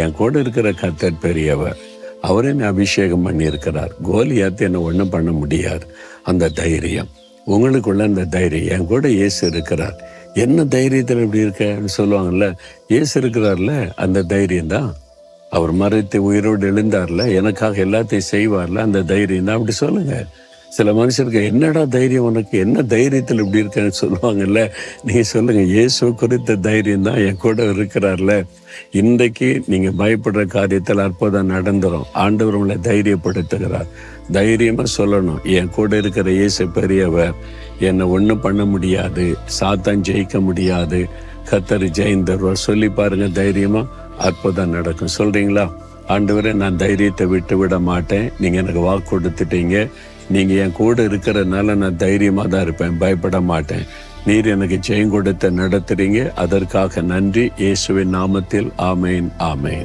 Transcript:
என் கூட இருக்கிற கர்த்தர் பெரியவர், அவரே என்னை அபிஷேகம் பண்ணியிருக்கிறார், கோலியாத் என்னை ஒன்றும் பண்ண முடியாது. அந்த தைரியம் உங்களுக்குள்ள, அந்த தைரியம் என் கூட இயேசு இருக்கிறார். என்ன தைரியத்தில் இப்படி இருக்கன்னு சொல்லுவாங்கல்ல, இயேசு இருக்கிறார்ல, அந்த தைரியம் தான். அவர் மறைத்து உயிரோடு எழுந்தார்ல, எனக்காக எல்லாத்தையும் செய்வார்ல, அந்த தைரியம் தான். அப்படி சொல்லுங்க. சில மனுஷருக்கு என்னடா தைரியம், உனக்கு என்ன தைரியத்தில் இப்படி இருக்கேன்னு சொல்லுவாங்கல்ல, நீங்கள் சொல்லுங்கள், இயேசு குறித்த தைரியம் தான் என் கூட இருக்கிறார்ல. இன்றைக்கு நீங்கள் பயப்படுற காரியத்தில் அற்புதம் நடந்துடும். ஆண்டவர் உங்களை தைரியப்படுத்துகிறார். தைரியமாக சொல்லணும், என் கூட இருக்கிற இயேசு பெரியவர், என்னை ஒன்றும் பண்ண முடியாது, சாத்தான் ஜெயிக்க முடியாது, கர்த்தர் ஜெயந்தருவார் சொல்லி பாருங்க. தைரியமாக அற்புதம் நடக்கும். சொல்கிறீங்களா? ஆண்டவரே, நான் தைரியத்தை விட்டு விட மாட்டேன், நீங்கள் எனக்கு வாக்கு கொடுத்துட்டீங்க, நீங்கள் என் கூட இருக்கிறதுனால நான் தைரியமாக தான் இருப்பேன், பயப்பட மாட்டேன். நீர் எனக்கு ஜெயம் கொடுத்து நடத்துறீங்க, அதற்காக நன்றி. இயேசுவின் நாமத்தில் ஆமேன், ஆமேன்.